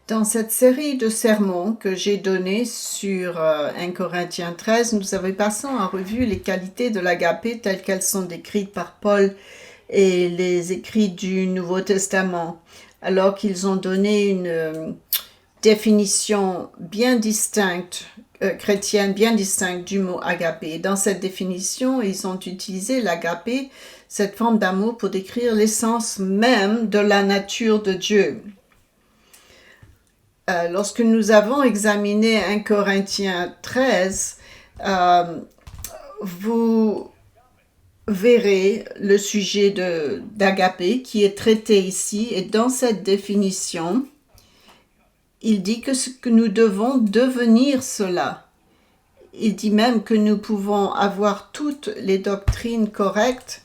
Dans cette série de sermons que j'ai donnés sur 1 Corinthiens 13, nous avons passé en revue les qualités de l'agapé telles qu'elles sont décrites par Paul et les écrits du Nouveau Testament, alors qu'ils ont donné une définition bien distincte, chrétienne bien distincte du mot agapé. Dans cette définition, ils ont utilisé l'agapé, cette forme d'amour, pour décrire l'essence même de la nature de Dieu. Lorsque nous avons examiné 1 Corinthiens 13, vous verrez le sujet d'agapé qui est traité ici. Et dans cette définition, il dit que nous devons devenir cela. Il dit même que nous pouvons avoir toutes les doctrines correctes.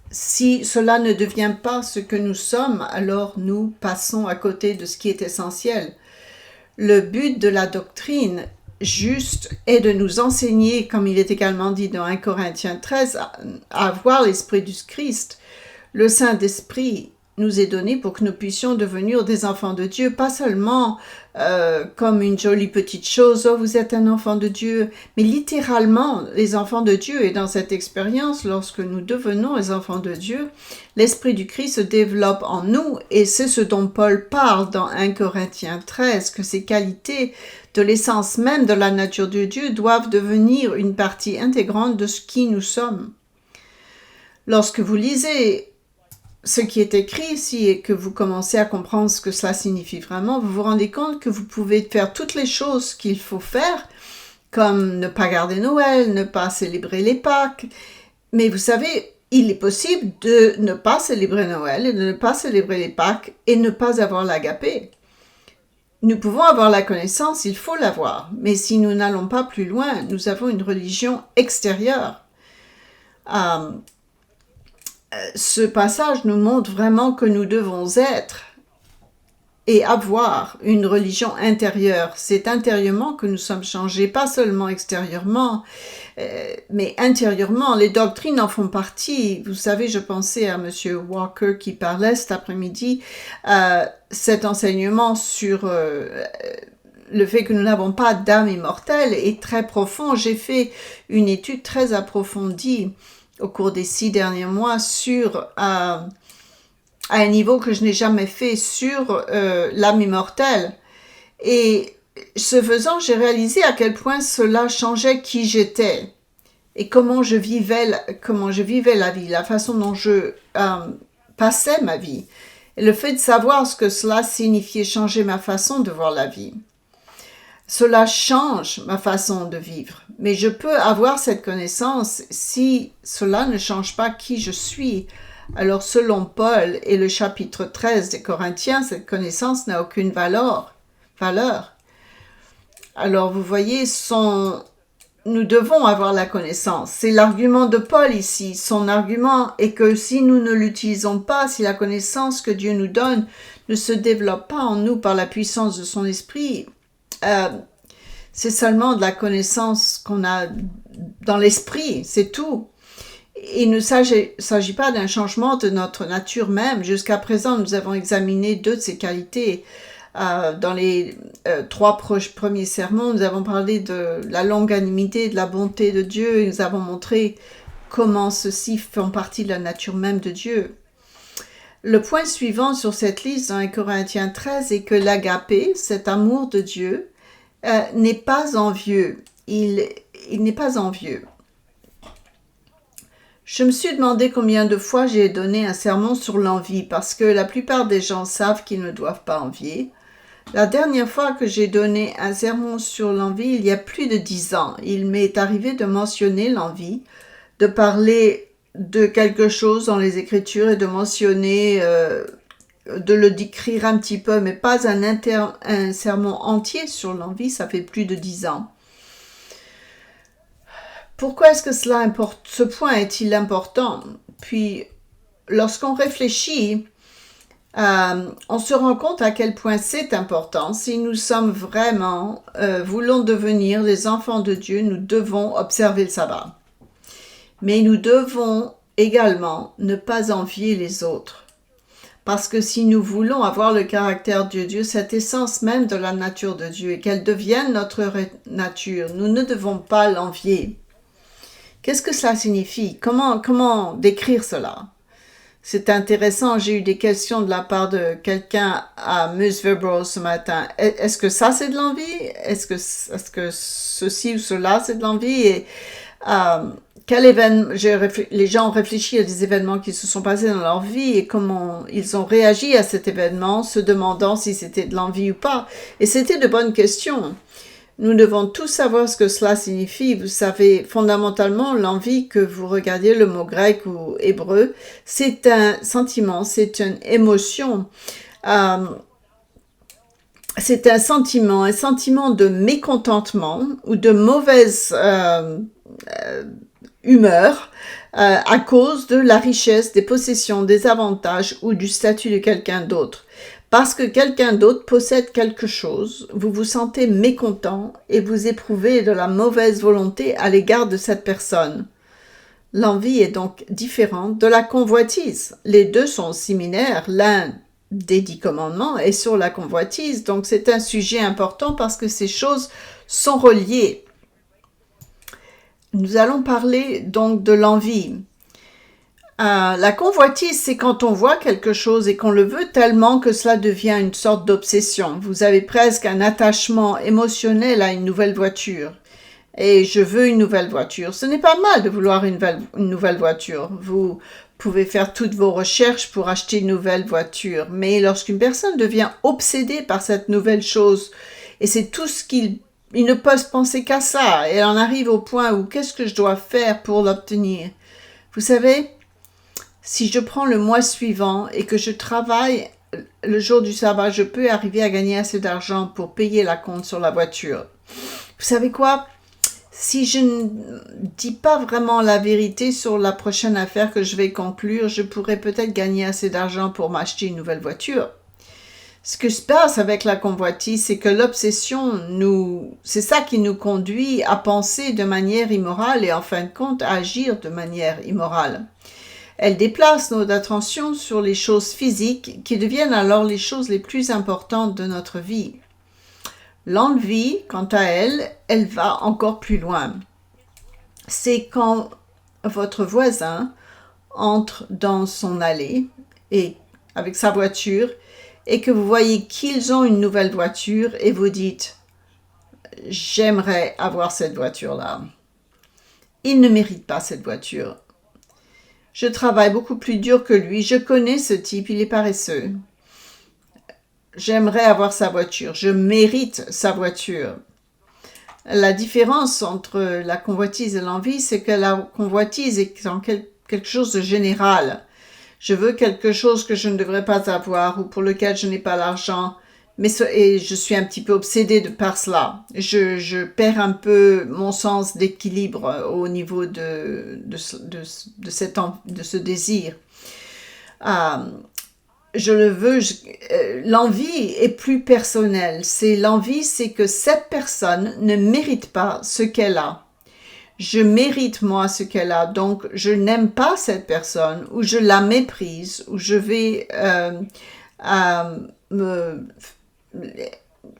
Si cela ne devient pas ce que nous sommes, alors nous passons à côté de ce qui est essentiel. Le but de la doctrine juste est de nous enseigner, comme il est également dit dans 1 Corinthiens 13, à avoir l'Esprit du Christ. Le Saint-Esprit nous est donné pour que nous puissions devenir des enfants de Dieu, pas seulement comme une jolie petite chose, oh, vous êtes un enfant de Dieu, mais littéralement les enfants de Dieu. Et dans cette expérience, lorsque nous devenons les enfants de Dieu, l'Esprit du Christ se développe en nous, et c'est ce dont Paul parle dans 1 Corinthiens 13, que ces qualités de l'essence même de la nature de Dieu doivent devenir une partie intégrante de ce qui nous sommes. Lorsque vous lisez ce qui est écrit ici et que vous commencez à comprendre ce que cela signifie vraiment, vous vous rendez compte que vous pouvez faire toutes les choses qu'il faut faire, comme ne pas garder Noël, ne pas célébrer les Pâques. Mais vous savez, il est possible de ne pas célébrer Noël et de ne pas célébrer les Pâques et ne pas avoir l'agapé. Nous pouvons avoir la connaissance, il faut l'avoir. Mais si nous n'allons pas plus loin, nous avons une religion extérieure. Ce passage nous montre vraiment que nous devons être et avoir une religion intérieure. C'est intérieurement que nous sommes changés, pas seulement extérieurement, mais intérieurement. Les doctrines en font partie. Vous savez, je pensais à M. Walker qui parlait cet après-midi, cet enseignement sur le fait que nous n'avons pas d'âme immortelle est très profond. J'ai fait une étude très approfondie au cours des 6 derniers mois sur à un niveau que je n'ai jamais fait sur l'âme immortelle. Et ce faisant, j'ai réalisé à quel point cela changeait qui j'étais et comment je vivais la vie, la façon dont je passais ma vie. Et le fait de savoir ce que cela signifiait changer ma façon de voir la vie. Cela change ma façon de vivre, mais je peux avoir cette connaissance si cela ne change pas qui je suis. Alors selon Paul et le chapitre 13 des Corinthiens, cette connaissance n'a aucune valeur. Alors vous voyez, nous devons avoir la connaissance. C'est l'argument de Paul ici. Son argument est que si nous ne l'utilisons pas, si la connaissance que Dieu nous donne ne se développe pas en nous par la puissance de son esprit, c'est seulement de la connaissance qu'on a dans l'esprit, c'est tout. Il ne s'agit pas d'un changement de notre nature même. Jusqu'à présent, nous avons examiné 2 de ces qualités. Dans les 3 premiers sermons, nous avons parlé de la longanimité, de la bonté de Dieu, et nous avons montré comment ceux-ci font partie de la nature même de Dieu. Le point suivant sur cette liste dans 1 Corinthiens 13 est que l'agapé, cet amour de Dieu, n'est pas envieux. Il n'est pas envieux. Je me suis demandé combien de fois j'ai donné un sermon sur l'envie, parce que la plupart des gens savent qu'ils ne doivent pas envier. La dernière fois que j'ai donné un sermon sur l'envie, il y a plus de 10 ans, il m'est arrivé de mentionner l'envie, de parler de quelque chose dans les Écritures et de mentionner, de le décrire un petit peu, mais pas un sermon entier sur l'envie, ça fait plus de 10 ans. Pourquoi est-ce que cela importe? Ce point est-il important? Puis, lorsqu'on réfléchit, on se rend compte à quel point c'est important. Si nous sommes vraiment, voulons devenir les enfants de Dieu, nous devons observer le sabbat. Mais nous devons également ne pas envier les autres. Parce que si nous voulons avoir le caractère de Dieu, cette essence même de la nature de Dieu, et qu'elle devienne notre nature, nous ne devons pas l'envier. Qu'est-ce que cela signifie? Comment décrire cela? C'est intéressant, j'ai eu des questions de la part de quelqu'un à Musverbro ce matin. Est-ce que ça c'est de l'envie? Est-ce que ceci ou cela c'est de l'envie? Et quel événement, les gens ont réfléchi à des événements qui se sont passés dans leur vie et comment ils ont réagi à cet événement, se demandant si c'était de l'envie ou pas. Et c'était de bonnes questions. Nous devons tous savoir ce que cela signifie. Vous savez, fondamentalement, l'envie, que vous regardiez le mot grec ou hébreu, c'est un sentiment, c'est une émotion. C'est un sentiment de mécontentement ou de mauvaise humeur à cause de la richesse, des possessions, des avantages ou du statut de quelqu'un d'autre. Parce que quelqu'un d'autre possède quelque chose, vous vous sentez mécontent et vous éprouvez de la mauvaise volonté à l'égard de cette personne. L'envie est donc différente de la convoitise. Les deux sont similaires, l'un des 10 commandements est sur la convoitise, donc c'est un sujet important parce que ces choses sont reliées. Nous allons parler donc de l'envie. La convoitise, c'est quand on voit quelque chose et qu'on le veut tellement que cela devient une sorte d'obsession. Vous avez presque un attachement émotionnel à une nouvelle voiture. Et je veux une nouvelle voiture. Ce n'est pas mal de vouloir une nouvelle voiture. Vous pouvez faire toutes vos recherches pour acheter une nouvelle voiture. Mais lorsqu'une personne devient obsédée par cette nouvelle chose, et c'est tout ce qu'il ne peut penser qu'à ça, et elle en arrive au point où qu'est-ce que je dois faire pour l'obtenir? Vous savez, si je prends le mois suivant et que je travaille le jour du sabbat, je peux arriver à gagner assez d'argent pour payer la compte sur la voiture. Vous savez quoi? Si je ne dis pas vraiment la vérité sur la prochaine affaire que je vais conclure, je pourrais peut-être gagner assez d'argent pour m'acheter une nouvelle voiture. Ce que se passe avec la convoitise, c'est que l'obsession, c'est ça qui nous conduit à penser de manière immorale et en fin de compte à agir de manière immorale. Elle déplace notre attention sur les choses physiques qui deviennent alors les choses les plus importantes de notre vie. L'envie, quant à elle, elle va encore plus loin. C'est quand votre voisin entre dans son allée et avec sa voiture et que vous voyez qu'ils ont une nouvelle voiture et vous dites « J'aimerais avoir cette voiture-là. Il ne mérite pas cette voiture. Je travaille beaucoup plus dur que lui. Je connais ce type, il est paresseux. J'aimerais avoir sa voiture. Je mérite sa voiture. » La différence entre la convoitise et l'envie, c'est que la convoitise est en quelque chose de général. Je veux quelque chose que je ne devrais pas avoir ou pour lequel je n'ai pas l'argent, et je suis un petit peu obsédée par cela. Je perds un peu mon sens d'équilibre au niveau de ce désir. Je le veux, l'envie est plus personnelle. L'envie, c'est que cette personne ne mérite pas ce qu'elle a. Je mérite moi ce qu'elle a, donc je n'aime pas cette personne, ou je la méprise, ou je vais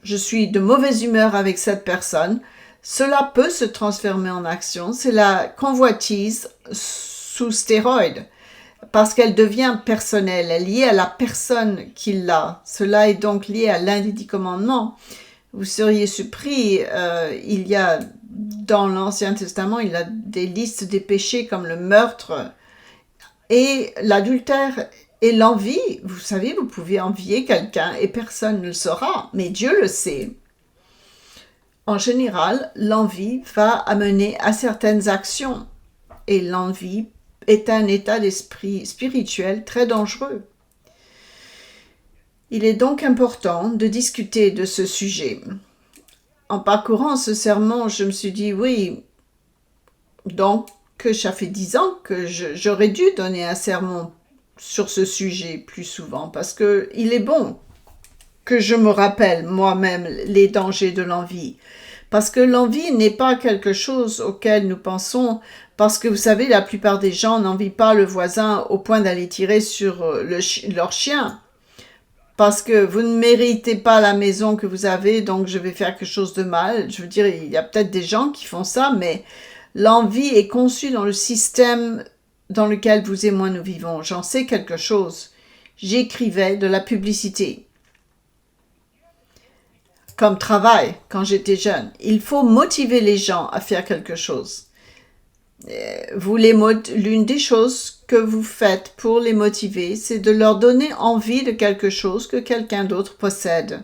je suis de mauvaise humeur avec cette personne. Cela peut se transformer en action. C'est la convoitise sous stéroïdes, parce qu'elle devient personnelle, elle est liée à la personne qui l'a. Cela est donc lié à l'un des 10 commandements. Vous seriez surpris, il y a dans l'Ancien Testament, il y a des listes des péchés comme le meurtre et l'adultère et l'envie. Vous savez, vous pouvez envier quelqu'un et personne ne le saura, mais Dieu le sait. En général, l'envie va amener à certaines actions et l'envie est un état d'esprit spirituel très dangereux. Il est donc important de discuter de ce sujet. En parcourant ce sermon, je me suis dit, oui, donc que ça fait 10 ans que j'aurais dû donner un sermon sur ce sujet plus souvent, parce que il est bon que je me rappelle moi-même les dangers de l'envie. Parce que l'envie n'est pas quelque chose auquel nous pensons Parce que vous savez, la plupart des gens n'envient pas le voisin au point d'aller tirer sur leur chien. Parce que vous ne méritez pas la maison que vous avez, donc je vais faire quelque chose de mal. Je veux dire, il y a peut-être des gens qui font ça, mais l'envie est conçue dans le système dans lequel vous et moi nous vivons. J'en sais quelque chose. J'écrivais de la publicité comme travail quand j'étais jeune. Il faut motiver les gens à faire quelque chose. L'une des choses que vous faites pour les motiver, c'est de leur donner envie de quelque chose que quelqu'un d'autre possède.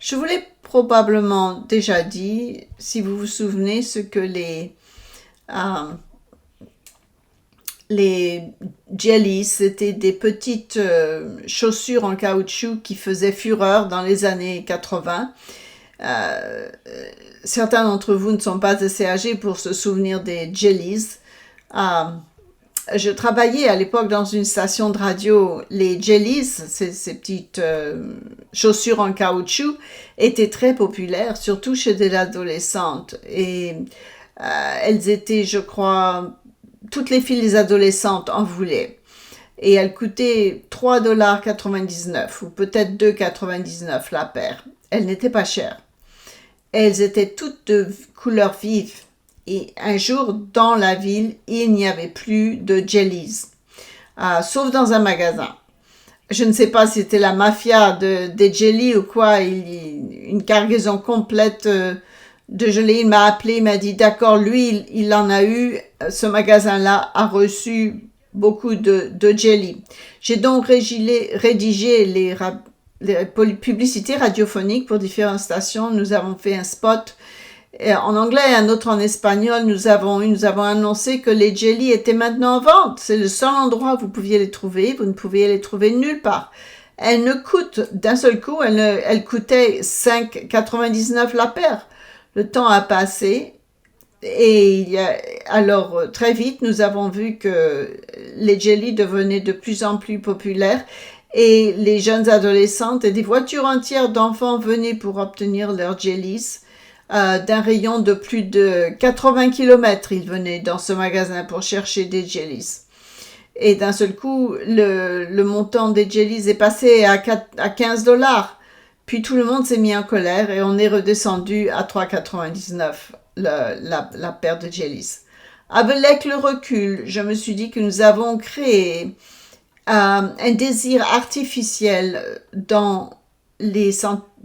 Je vous l'ai probablement déjà dit, si vous vous souvenez, ce que les jellies, c'était des petites chaussures en caoutchouc qui faisaient fureur dans les années 80. Certains d'entre vous ne sont pas assez âgés pour se souvenir des jellies. Je travaillais à l'époque dans une station de radio. Les jellies, ces petites chaussures en caoutchouc, étaient très populaires, surtout chez des adolescentes. Et elles étaient, je crois, toutes les filles adolescentes en voulaient. Et elles coûtaient $3,99 ou peut-être $2,99 la paire. Elles n'étaient pas chères. Elles étaient toutes de couleur vive. Et un jour, dans la ville, il n'y avait plus de jellies, sauf dans un magasin. Je ne sais pas si c'était la mafia des jellies ou quoi, une cargaison complète de gelées. Il m'a appelé, il m'a dit, d'accord, lui, il en a eu, ce magasin-là a reçu beaucoup de jelly. J'ai donc rédigé les publicités radiophoniques pour différentes stations. Nous avons fait un spot en anglais et un autre en espagnol. Nous avons annoncé que les jellies étaient maintenant en vente. C'est le seul endroit où vous pouviez les trouver. Vous ne pouviez les trouver nulle part. Elles ne coûtent d'un seul coup, elles coûtaient $5,99 la paire. Le temps a passé et alors très vite, nous avons vu que les jellies devenaient de plus en plus populaires. Et les jeunes adolescentes et des voitures entières d'enfants venaient pour obtenir leurs jellies. D'un rayon de plus de 80 km, ils venaient dans ce magasin pour chercher des jellies. Et d'un seul coup, le montant des jellies est passé à $15. Puis tout le monde s'est mis en colère et on est redescendu à $3,99 la paire de jellies. Avec le recul, je me suis dit que nous avons créé un désir artificiel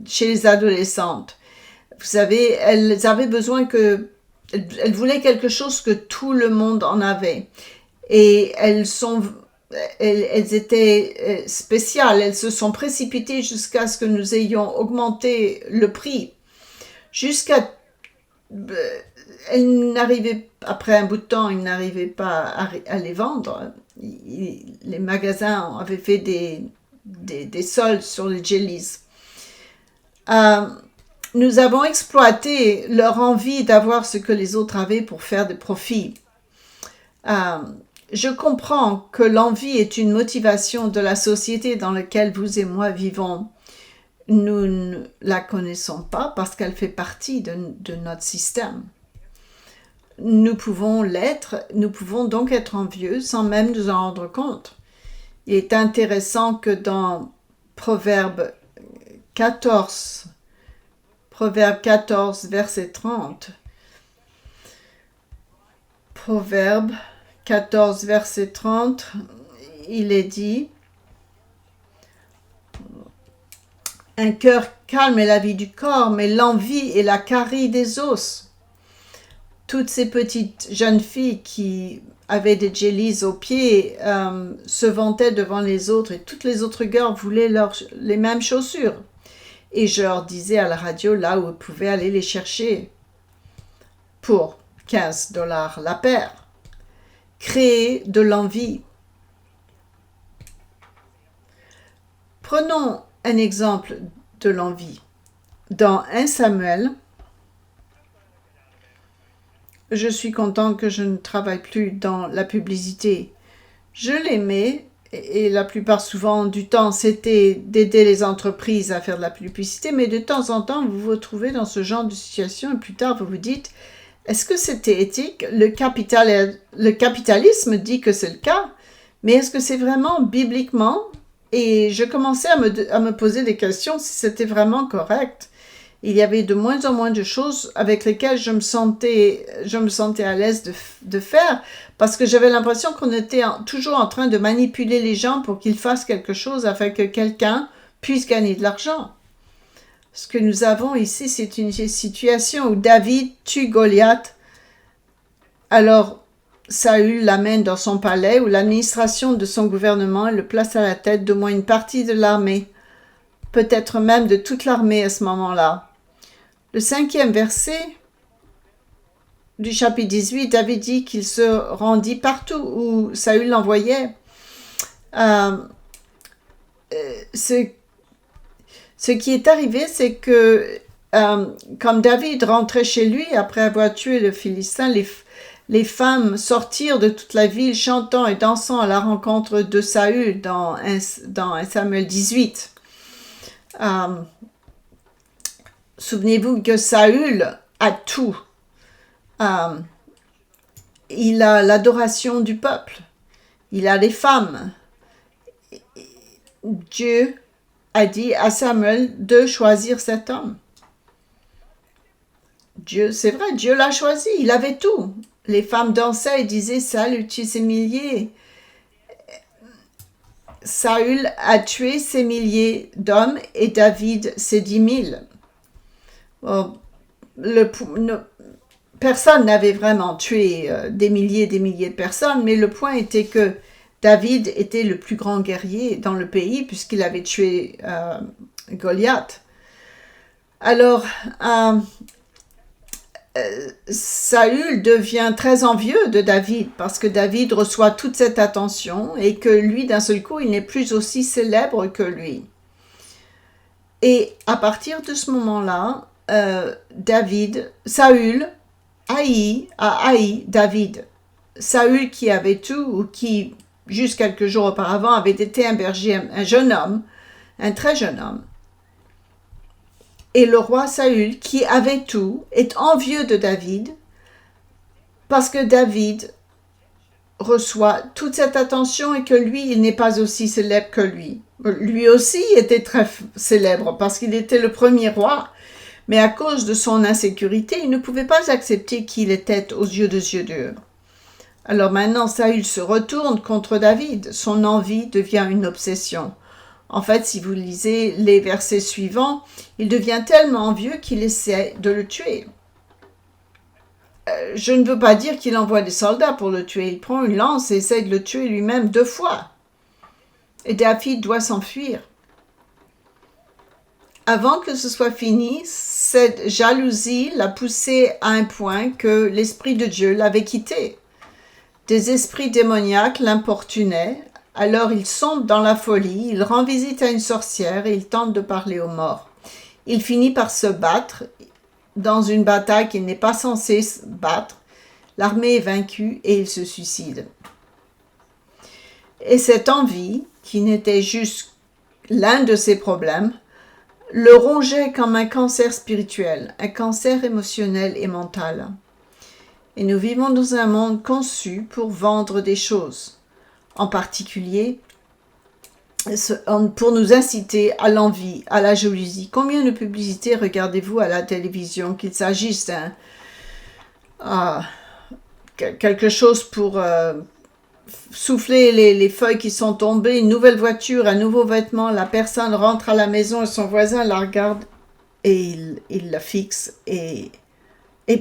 chez les adolescentes. Vous savez, elles avaient besoin elles voulaient quelque chose que tout le monde en avait. Et elles étaient spéciales, elles se sont précipitées jusqu'à ce que nous ayons augmenté le prix. Après un bout de temps, ils n'arrivaient pas à les vendre. Les magasins avaient fait des soldes sur les jellies. Nous avons exploité leur envie d'avoir ce que les autres avaient pour faire des profits. Je comprends que l'envie est une motivation de la société dans laquelle vous et moi vivons. Nous ne la connaissons pas parce qu'elle fait partie de notre système. Nous pouvons donc être envieux sans même nous en rendre compte. Il est intéressant que dans Proverbe 14, verset 30. Proverbe 14, verset 30, il est dit « Un cœur calme est la vie du corps, mais l'envie est la carie des os. » Toutes ces petites jeunes filles qui avaient des jellies aux pieds se vantaient devant les autres et toutes les autres girls voulaient les mêmes chaussures. Et je leur disais à la radio là où ils pouvaient aller les chercher pour $15 la paire. Créer de l'envie. Prenons un exemple de l'envie. Dans 1 Samuel, je suis contente que je ne travaille plus dans la publicité. Je l'aimais. Et la plupart souvent du temps, c'était d'aider les entreprises à faire de la publicité, mais de temps en temps, vous vous retrouvez dans ce genre de situation et plus tard, vous vous dites, Est-ce que c'était éthique? Le capitalisme dit que c'est le cas, mais est-ce que c'est vraiment bibliquement? Et je commençais à me poser des questions si c'était vraiment correct. Il y avait de moins en moins de choses avec lesquelles je me sentais à l'aise de faire, parce que j'avais l'impression qu'on était toujours en train de manipuler les gens pour qu'ils fassent quelque chose afin que quelqu'un puisse gagner de l'argent. Ce que nous avons ici, c'est une situation où David tue Goliath. Alors, Saül l'amène dans son palais où l'administration de son gouvernement le place à la tête d'au moins une partie de l'armée, peut-être même de toute l'armée à ce moment-là. Le 5e verset du chapitre 18, David dit qu'il se rendit partout où Saül l'envoyait. Ce qui est arrivé, c'est que comme David rentrait chez lui après avoir tué le Philistin, les femmes sortirent de toute la ville chantant et dansant à la rencontre de Saül dans 1 Samuel 18. Souvenez-vous que Saül a tout. Il a l'adoration du peuple. Il a les femmes. Dieu a dit à Samuel de choisir cet homme. C'est vrai, Dieu l'a choisi. Il avait tout. Les femmes dansaient et disaient, Saül tue ses milliers. Saül a tué ses milliers d'hommes et David ses 10 000. Personne n'avait vraiment tué des milliers de personnes, mais le point était que David était le plus grand guerrier dans le pays puisqu'il avait tué Goliath. Alors, Saül devient très envieux de David parce que David reçoit toute cette attention et que lui, d'un seul coup, il n'est plus aussi célèbre que lui. Et à partir de ce moment-là, Saül a haï David. Saül qui avait tout, ou qui, juste quelques jours auparavant, avait été un berger, un jeune homme, un très jeune homme. Et le roi Saül, qui avait tout, est envieux de David, parce que David reçoit toute cette attention et que lui, il n'est pas aussi célèbre que lui. Lui aussi était très célèbre, parce qu'il était le premier roi, mais à cause de son insécurité, il ne pouvait pas accepter qui il était aux yeux de Dieu. Alors maintenant, Saül se retourne contre David. Son envie devient une obsession. En fait, si vous lisez les versets suivants, il devient tellement envieux qu'il essaie de le tuer. Je ne veux pas dire qu'il envoie des soldats pour le tuer. Il prend une lance et essaie de le tuer lui-même 2 fois. Et David doit s'enfuir. Avant que ce soit fini, cette jalousie l'a poussé à un point que l'Esprit de Dieu l'avait quitté. Des esprits démoniaques l'importunaient, alors il sombre dans la folie, il rend visite à une sorcière et il tente de parler aux morts. Il finit par se battre dans une bataille qu'il n'est pas censé battre. L'armée est vaincue et il se suicide. Et cette envie, qui n'était juste l'un de ses problèmes, le rongeait comme un cancer spirituel, un cancer émotionnel et mental. Et nous vivons dans un monde conçu pour vendre des choses, en particulier pour nous inciter à l'envie, à la jalousie. Combien de publicités regardez-vous à la télévision, qu'il s'agisse quelque chose pour souffler les feuilles qui sont tombées, une nouvelle voiture, un nouveau vêtement, la personne rentre à la maison et son voisin la regarde et il la fixe. Et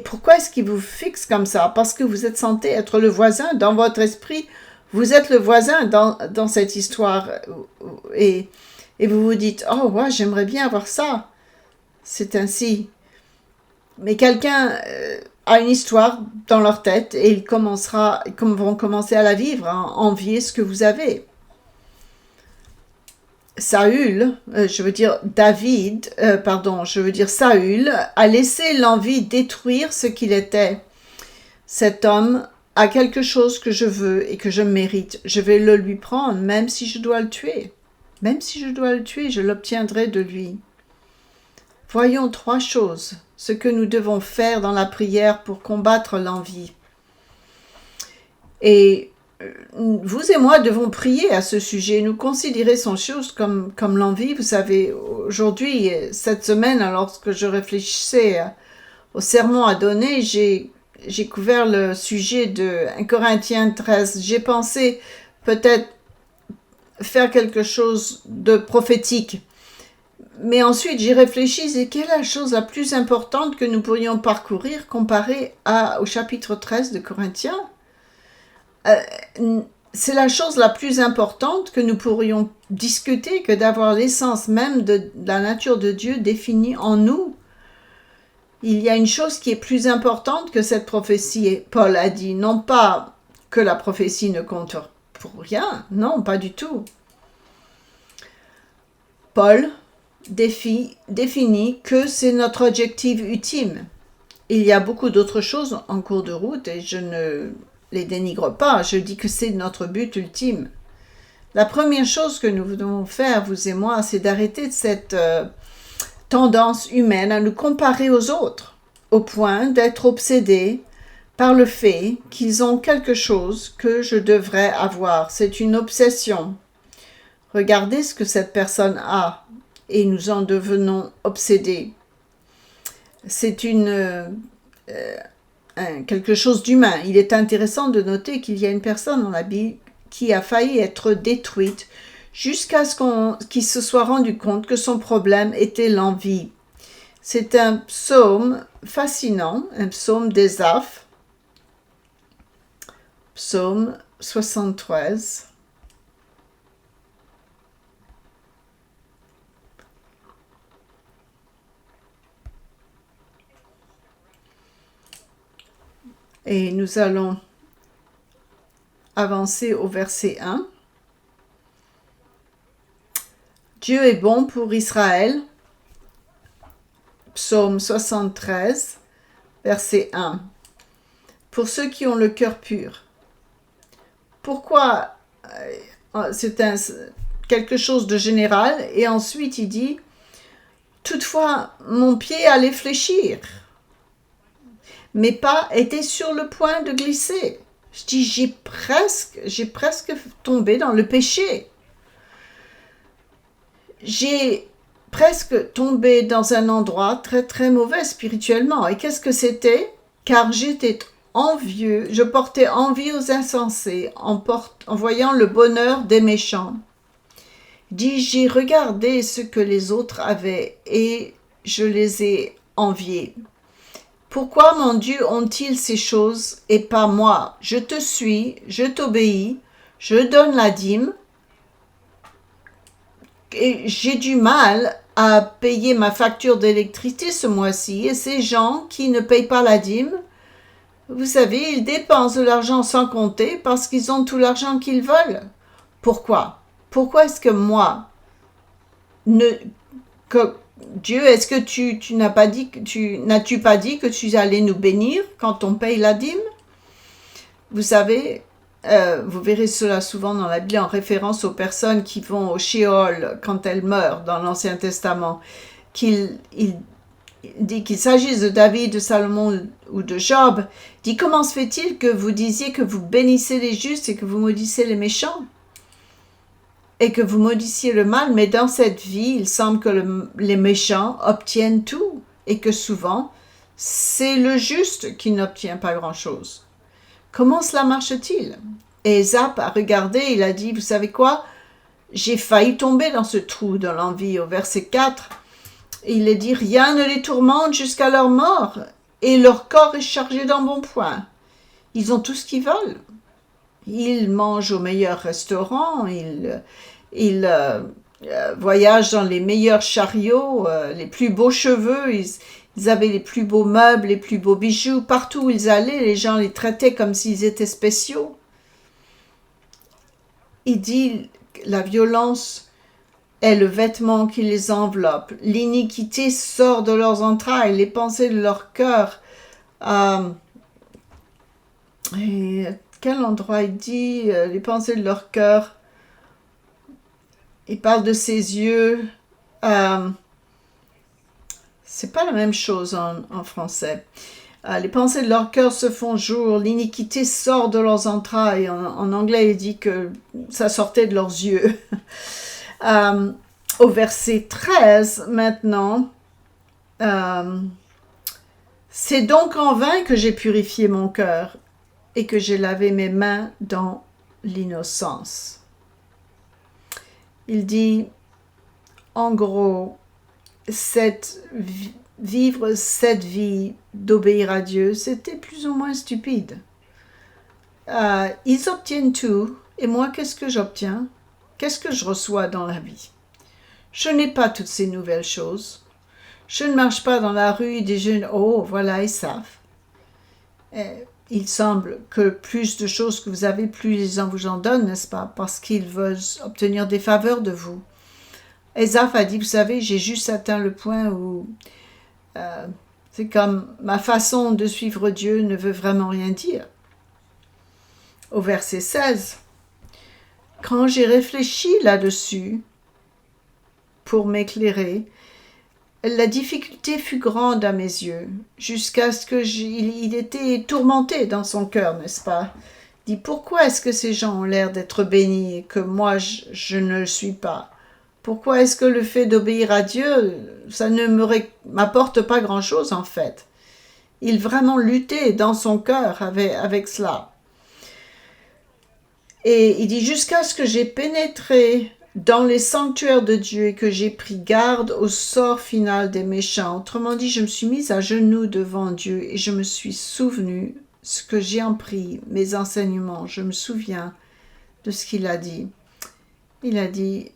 pourquoi est-ce qu'il vous fixe comme ça? Parce que vous êtes censé être le voisin dans votre esprit. Vous êtes le voisin dans cette histoire. Et vous vous dites, oh, ouais, j'aimerais bien avoir ça. C'est ainsi. Mais quelqu'un a une histoire dans leur tête et ils vont commencer à la vivre, à envier ce que vous avez. Saül a laissé l'envie détruire ce qu'il était. Cet homme a quelque chose que je veux et que je mérite. Je vais le lui prendre, même si je dois le tuer. Même si je dois le tuer, je l'obtiendrai de lui. Voyons 3 choses, ce que nous devons faire dans la prière pour combattre l'envie. Et vous et moi devons prier à ce sujet, nous considérer ces choses comme l'envie. Vous savez, aujourd'hui, cette semaine, alors que je réfléchissais au sermon à donner, j'ai couvert le sujet de 1 Corinthiens 13. J'ai pensé peut-être faire quelque chose de prophétique. Mais ensuite, j'ai réfléchi, c'est quelle est la chose la plus importante que nous pourrions parcourir comparée au chapitre 13 de Corinthiens? C'est la chose la plus importante que nous pourrions discuter que d'avoir l'essence même de la nature de Dieu définie en nous. Il y a une chose qui est plus importante que cette prophétie. Paul a dit, non pas que la prophétie ne compte pour rien, non, pas du tout. Paul définit que c'est notre objectif ultime. Il y a beaucoup d'autres choses en cours de route et je ne les dénigre pas, je dis que c'est notre but ultime. La première chose que nous devons faire, vous et moi, c'est d'arrêter cette tendance humaine à nous comparer aux autres, au point d'être obsédés par le fait qu'ils ont quelque chose que je devrais avoir. C'est une obsession. Regardez ce que cette personne a et nous en devenons obsédés. C'est quelque chose d'humain. Il est intéressant de noter qu'il y a une personne dans la Bible qui a failli être détruite jusqu'à ce qu'il se soit rendu compte que son problème était l'envie. C'est un psaume fascinant, un psaume d'Ézaph, psaume 73. Et nous allons avancer au verset 1. Dieu est bon pour Israël. Psaume 73, verset 1. Pour ceux qui ont le cœur pur. Pourquoi c'est quelque chose de général et ensuite il dit toutefois mon pied allait fléchir. Mes pas étaient sur le point de glisser. Je dis, j'ai presque tombé dans le péché. J'ai presque tombé dans un endroit très très mauvais spirituellement. Et qu'est-ce que c'était? Car j'étais envieux, je portais envie aux insensés en voyant le bonheur des méchants. J'ai regardé ce que les autres avaient et je les ai enviés. Pourquoi, mon Dieu, ont-ils ces choses et pas moi? Je te suis, je t'obéis, je donne la dîme. Et j'ai du mal à payer ma facture d'électricité ce mois-ci. Et ces gens qui ne payent pas la dîme, vous savez, ils dépensent de l'argent sans compter parce qu'ils ont tout l'argent qu'ils veulent. Pourquoi? Pourquoi est-ce que moi, Dieu, est-ce que tu n'as-tu pas dit que tu allais nous bénir quand on paye la dîme? Vous savez, vous verrez cela souvent dans la Bible en référence aux personnes qui vont au Sheol quand elles meurent dans l'Ancien Testament, il dit qu'il s'agisse de David, de Salomon ou de Job, dit comment se fait-il que vous disiez que vous bénissez les justes et que vous maudissez les méchants? Et que vous maudissiez le mal, mais dans cette vie, il semble que les méchants obtiennent tout, et que souvent, c'est le juste qui n'obtient pas grand-chose. Comment cela marche-t-il? Et Ézaph a regardé, il a dit, vous savez quoi? J'ai failli tomber dans ce trou de l'envie. Au verset 4, il a dit, rien ne les tourmente jusqu'à leur mort, et leur corps est chargé d'embonpoint. Ils ont tout ce qu'ils veulent. Ils mangent au meilleur restaurant, ils voyagent dans les meilleurs chariots, les plus beaux cheveux, ils avaient les plus beaux meubles, les plus beaux bijoux. Partout où ils allaient, les gens les traitaient comme s'ils étaient spéciaux. Il dit, la violence est le vêtement qui les enveloppe. L'iniquité sort de leurs entrailles, les pensées de leur cœur. Et quel endroit il dit les pensées de leur cœur? Il parle de ses yeux. C'est pas la même chose en français. Les pensées de leur cœur se font jour, l'iniquité sort de leurs entrailles. En anglais, il dit que ça sortait de leurs yeux. Au verset 13, maintenant, c'est donc en vain que j'ai purifié mon cœur et que j'ai lavé mes mains dans l'innocence. Il dit, en gros, vivre cette vie d'obéir à Dieu, c'était plus ou moins stupide. Ils obtiennent tout, et moi, qu'est-ce que j'obtiens? Qu'est-ce que je reçois dans la vie? Je n'ai pas toutes ces nouvelles choses. Je ne marche pas dans la rue et des jeunes, oh, voilà, ils savent. Il semble que plus de choses que vous avez, plus les gens vous en donnent, n'est-ce pas? Parce qu'ils veulent obtenir des faveurs de vous. Ésav a dit, vous savez, j'ai juste atteint le point où c'est comme ma façon de suivre Dieu ne veut vraiment rien dire. Au verset 16, quand j'ai réfléchi là-dessus pour m'éclairer, la difficulté fut grande à mes yeux, jusqu'à ce qu'il était tourmenté dans son cœur, n'est-ce pas? Il dit, pourquoi est-ce que ces gens ont l'air d'être bénis et que moi je ne le suis pas? Pourquoi est-ce que le fait d'obéir à Dieu, ça ne m'apporte pas grand-chose en fait? Il vraiment luttait dans son cœur avec cela. Et il dit, jusqu'à ce que j'ai pénétré dans les sanctuaires de Dieu et que j'ai pris garde au sort final des méchants. Autrement dit, je me suis mise à genoux devant Dieu et je me suis souvenu ce que j'ai appris, mes enseignements. Je me souviens de ce qu'il a dit. Il a dit,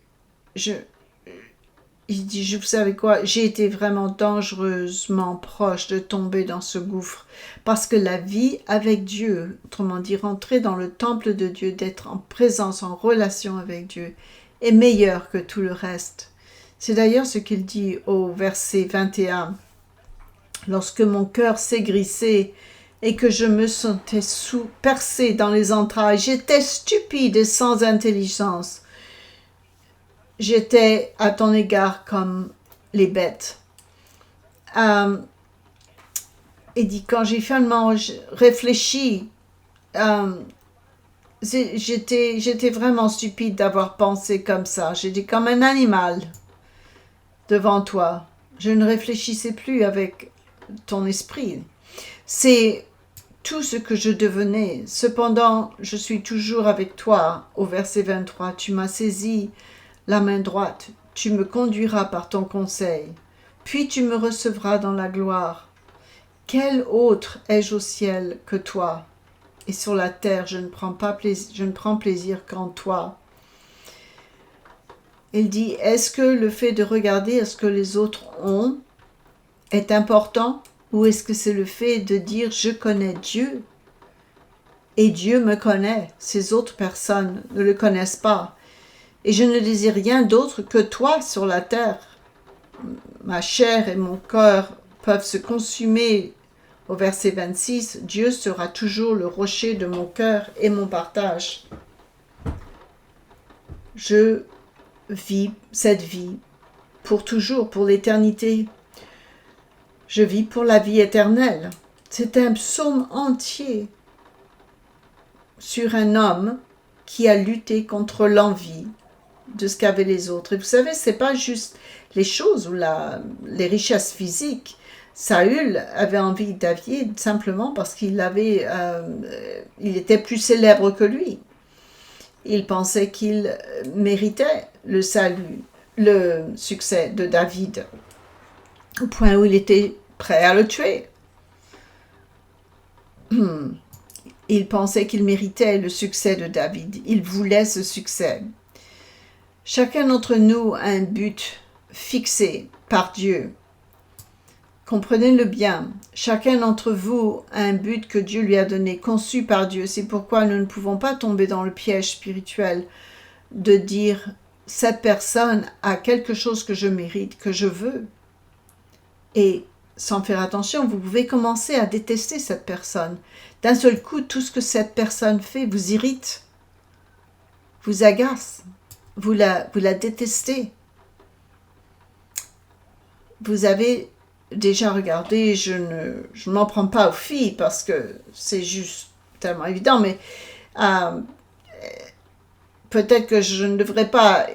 vous savez quoi, j'ai été vraiment dangereusement proche de tomber dans ce gouffre parce que la vie avec Dieu, autrement dit, rentrer dans le temple de Dieu, d'être en présence, en relation avec Dieu, est meilleur que tout le reste. C'est d'ailleurs ce qu'il dit au verset 21. Lorsque mon cœur s'aigrissait et que je me sentais percé dans les entrailles, j'étais stupide et sans intelligence. J'étais à ton égard comme les bêtes. Et dit, quand j'ai finalement réfléchi, j'étais vraiment stupide d'avoir pensé comme ça. J'étais comme un animal devant toi. Je ne réfléchissais plus avec ton esprit. C'est tout ce que je devenais. Cependant, je suis toujours avec toi. Au verset 23, tu m'as saisi la main droite. Tu me conduiras par ton conseil. Puis tu me recevras dans la gloire. Quel autre ai-je au ciel que toi? Et sur la terre, je ne prends plaisir qu'en toi. Il dit, est-ce que le fait de regarder à ce que les autres ont est important? Ou est-ce que c'est le fait de dire, je connais Dieu et Dieu me connaît? Ces autres personnes ne le connaissent pas. Et je ne désire rien d'autre que toi sur la terre. Ma chair et mon cœur peuvent se consumer. Au verset 26, Dieu sera toujours le rocher de mon cœur et mon partage. Je vis cette vie pour toujours, pour l'éternité. Je vis pour la vie éternelle. C'est un psaume entier sur un homme qui a lutté contre l'envie de ce qu'avaient les autres. Et vous savez, c'est pas juste les choses ou les richesses physiques. Saül avait envie de David simplement parce qu'il il était plus célèbre que lui. Il pensait qu'il méritait le salut, le succès de David, au point où il était prêt à le tuer. Il pensait qu'il méritait le succès de David. Il voulait ce succès. Chacun d'entre nous a un but fixé par Dieu. Comprenez-le bien, chacun d'entre vous a un but que Dieu lui a donné, conçu par Dieu. C'est pourquoi nous ne pouvons pas tomber dans le piège spirituel de dire « cette personne a quelque chose que je mérite, que je veux ». Et sans faire attention, vous pouvez commencer à détester cette personne. D'un seul coup, tout ce que cette personne fait vous irrite, vous agace, vous la détestez. Vous avez déjà regardé, je ne m'en prends pas aux filles parce que c'est juste tellement évident, mais peut-être que je ne devrais pas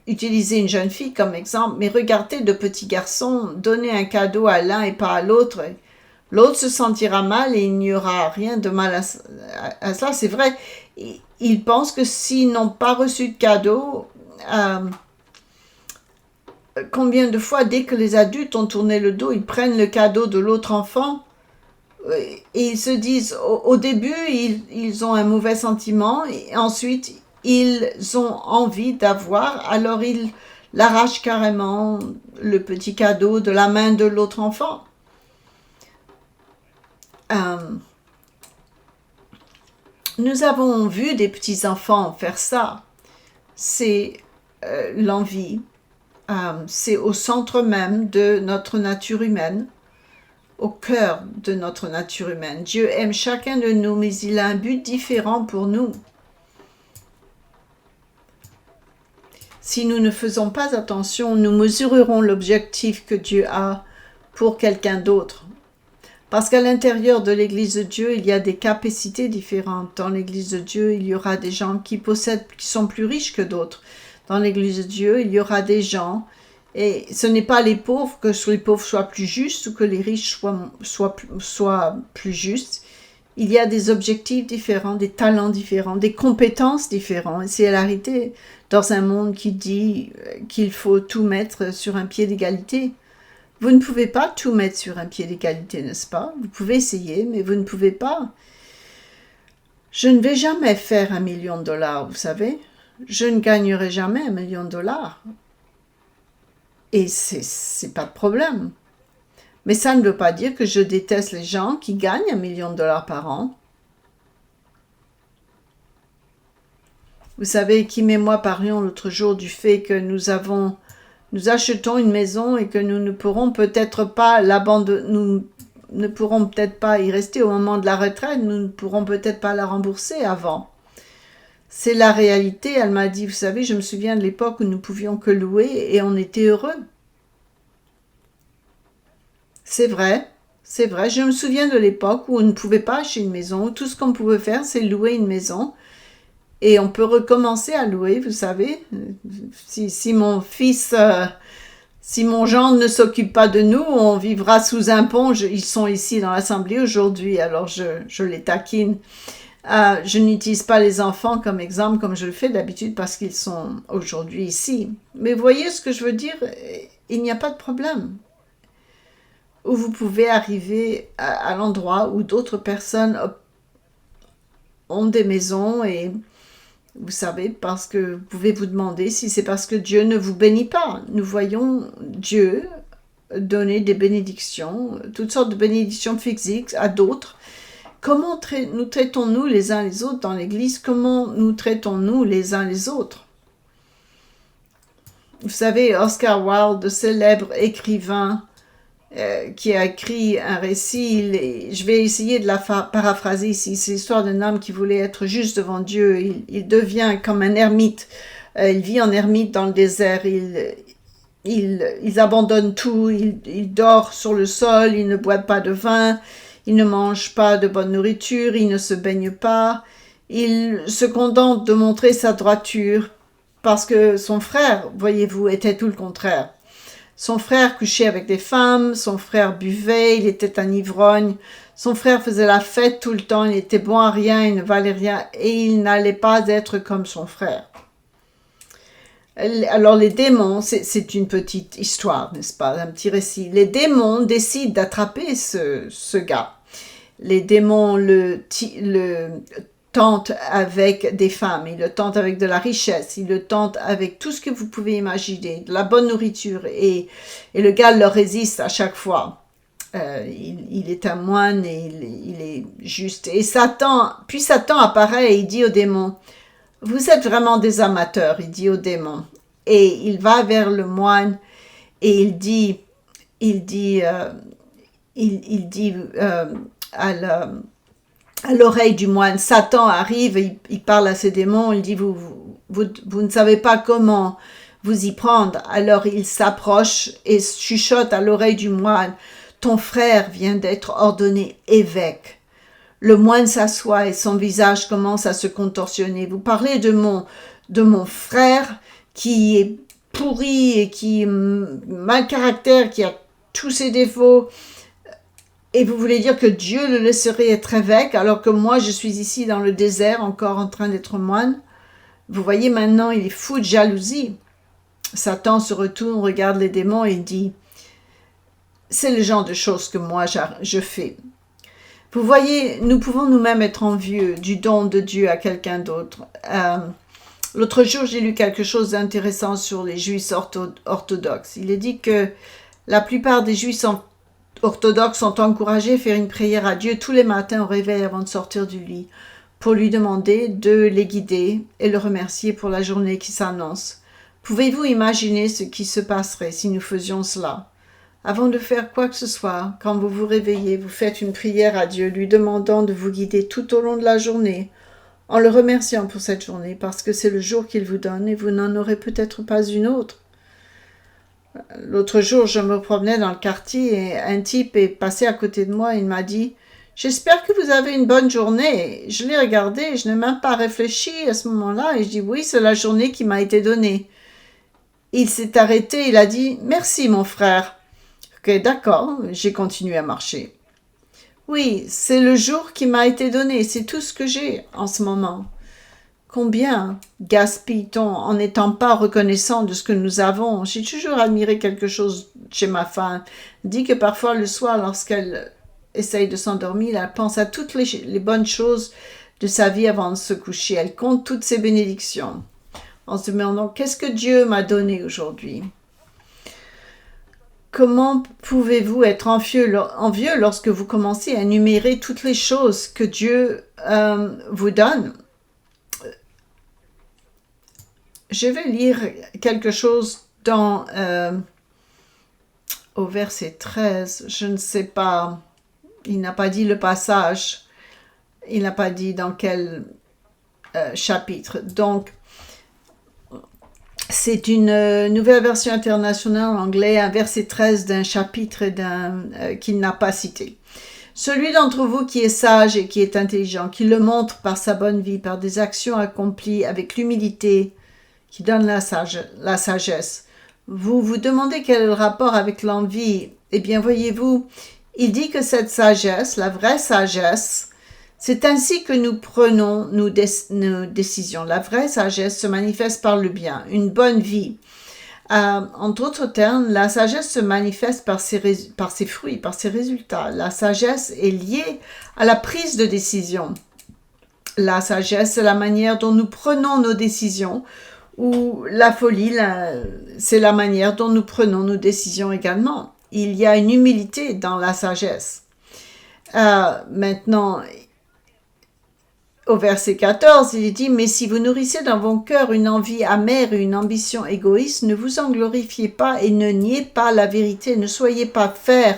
utiliser une jeune fille comme exemple, mais regardez de petits garçons donner un cadeau à l'un et pas à l'autre. L'autre se sentira mal et il n'y aura rien de mal à cela. C'est vrai, ils pensent que s'ils n'ont pas reçu de cadeau, combien de fois, dès que les adultes ont tourné le dos, ils prennent le cadeau de l'autre enfant et ils se disent, au début, ils ont un mauvais sentiment et ensuite, ils ont envie d'avoir, alors ils l'arrachent carrément le petit cadeau de la main de l'autre enfant. Nous avons vu des petits-enfants faire ça. C'est l'envie. C'est au centre même de notre nature humaine, au cœur de notre nature humaine. Dieu aime chacun de nous, mais il a un but différent pour nous. Si nous ne faisons pas attention, nous mesurerons l'objectif que Dieu a pour quelqu'un d'autre. Parce qu'à l'intérieur de l'Église de Dieu, il y a des capacités différentes. Dans l'Église de Dieu, il y aura des gens qui sont plus riches que d'autres. Dans l'Église de Dieu, il y aura des gens, et ce n'est pas les pauvres, que les pauvres soient plus justes ou que les riches soient plus justes. Il y a des objectifs différents, des talents différents, des compétences différentes. C'est la réalité dans un monde qui dit qu'il faut tout mettre sur un pied d'égalité. Vous ne pouvez pas tout mettre sur un pied d'égalité, n'est-ce pas? Vous pouvez essayer, mais vous ne pouvez pas. Je ne vais jamais faire $1 million, vous savez. Je ne gagnerai jamais $1 million. Et c'est pas de problème. Mais ça ne veut pas dire que je déteste les gens qui gagnent $1 million par an. Vous savez, Kim et moi parlions l'autre jour du fait que nous achetons une maison et que nous ne pourrons peut-être pas l'abandonner, nous ne pourrons peut-être pas y rester au moment de la retraite, nous ne pourrons peut-être pas la rembourser avant. C'est la réalité. Elle m'a dit, vous savez, je me souviens de l'époque où nous pouvions que louer et on était heureux. C'est vrai, c'est vrai. Je me souviens de l'époque où on ne pouvait pas acheter une maison, où tout ce qu'on pouvait faire, c'est louer une maison. Et on peut recommencer à louer, vous savez. Si mon fils, si mon gendre ne s'occupe pas de nous, on vivra sous un pont. Ils sont ici dans l'Assemblée aujourd'hui, alors je les taquine. Je n'utilise pas les enfants comme exemple, comme je le fais d'habitude, parce qu'ils sont aujourd'hui ici. Mais voyez ce que je veux dire, il n'y a pas de problème. Où vous pouvez arriver à l'endroit où d'autres personnes ont des maisons et vous savez, parce que vous pouvez vous demander si c'est parce que Dieu ne vous bénit pas. Nous voyons Dieu donner des bénédictions, toutes sortes de bénédictions physiques à d'autres. Comment nous traitons-nous les uns les autres dans l'Église? Comment nous traitons-nous les uns les autres? Vous savez, Oscar Wilde, le célèbre écrivain qui a écrit un récit, je vais essayer de la paraphraser ici, c'est l'histoire d'un homme qui voulait être juste devant Dieu, il devient comme un ermite, il vit en ermite dans le désert, il abandonne tout, il dort sur le sol, il ne boit pas de vin, il ne mange pas de bonne nourriture, il ne se baigne pas, il se contente de montrer sa droiture, parce que son frère, voyez-vous, était tout le contraire. Son frère couchait avec des femmes, son frère buvait, il était un ivrogne, son frère faisait la fête tout le temps, il était bon à rien, il ne valait rien, et il n'allait pas être comme son frère. Alors les démons, c'est une petite histoire, n'est-ce pas, un petit récit. Les démons décident d'attraper ce gars. Les démons le tentent avec des femmes, ils le tentent avec de la richesse, ils le tentent avec tout ce que vous pouvez imaginer, de la bonne nourriture, et le gars leur résiste à chaque fois. Il est un moine et il est juste. Et Satan apparaît et il dit aux démons, « Vous êtes vraiment des amateurs », il dit aux démons. Et il va vers le moine et il dit à l'oreille du moine, Satan arrive, il parle à ses démons, il dit, vous ne savez pas comment vous y prendre. Alors il s'approche et chuchote à l'oreille du moine, ton frère vient d'être ordonné évêque. Le moine s'assoit et son visage commence à se contorsionner. Vous parlez de mon frère qui est pourri et qui est mal caractère, qui a tous ses défauts. Et vous voulez dire que Dieu le laisserait être évêque alors que moi je suis ici dans le désert encore en train d'être moine. Vous voyez maintenant il est fou de jalousie. Satan se retourne, regarde les démons et dit « C'est le genre de choses que moi je fais. » Vous voyez, nous pouvons nous-mêmes être envieux du don de Dieu à quelqu'un d'autre. L'autre jour, j'ai lu quelque chose d'intéressant sur les juifs orthodoxes. Il est dit que la plupart des juifs orthodoxes sont encouragés à faire une prière à Dieu tous les matins au réveil avant de sortir du lit pour lui demander de les guider et le remercier pour la journée qui s'annonce. Pouvez-vous imaginer ce qui se passerait si nous faisions cela? Avant de faire quoi que ce soit, quand vous vous réveillez, vous faites une prière à Dieu, lui demandant de vous guider tout au long de la journée, en le remerciant pour cette journée, parce que c'est le jour qu'il vous donne et vous n'en aurez peut-être pas une autre. L'autre jour, je me promenais dans le quartier et un type est passé à côté de moi et il m'a dit « J'espère que vous avez une bonne journée. » Je l'ai regardé, je n'ai même pas réfléchi à ce moment-là et je dis « Oui, c'est la journée qui m'a été donnée. » Il s'est arrêté, il a dit « Merci mon frère. » Ok, d'accord, j'ai continué à marcher. Oui, c'est le jour qui m'a été donné, c'est tout ce que j'ai en ce moment. Combien gaspille-t-on en n'étant pas reconnaissant de ce que nous avons? J'ai toujours admiré quelque chose chez ma femme. Elle dit que parfois le soir, lorsqu'elle essaye de s'endormir, elle pense à toutes les bonnes choses de sa vie avant de se coucher. Elle compte toutes ses bénédictions en se demandant qu'est-ce que Dieu m'a donné aujourd'hui. Comment pouvez-vous être envieux lorsque vous commencez à énumérer toutes les choses que Dieu vous donne? Je vais lire quelque chose au verset 13. Je ne sais pas, il n'a pas dit le passage, il n'a pas dit dans quel chapitre. Donc, c'est une nouvelle version internationale en anglais, un verset 13 d'un chapitre qu'il n'a pas cité. Celui d'entre vous qui est sage et qui est intelligent, qui le montre par sa bonne vie, par des actions accomplies avec l'humilité, qui donne la sagesse. Vous vous demandez quel est le rapport avec l'envie. Eh bien, voyez-vous, il dit que cette sagesse, la vraie sagesse, c'est ainsi que nous prenons nos décisions. La vraie sagesse se manifeste par le bien, une bonne vie. En d'autres termes, la sagesse se manifeste par ses fruits, par ses résultats. La sagesse est liée à la prise de décision. La sagesse, c'est la manière dont nous prenons nos décisions, ou la folie, c'est la manière dont nous prenons nos décisions également. Il y a une humilité dans la sagesse. Maintenant, au verset 14, il est dit « Mais si vous nourrissez dans vos cœurs une envie amère et une ambition égoïste, ne vous en glorifiez pas et ne niez pas la vérité. Ne soyez pas faire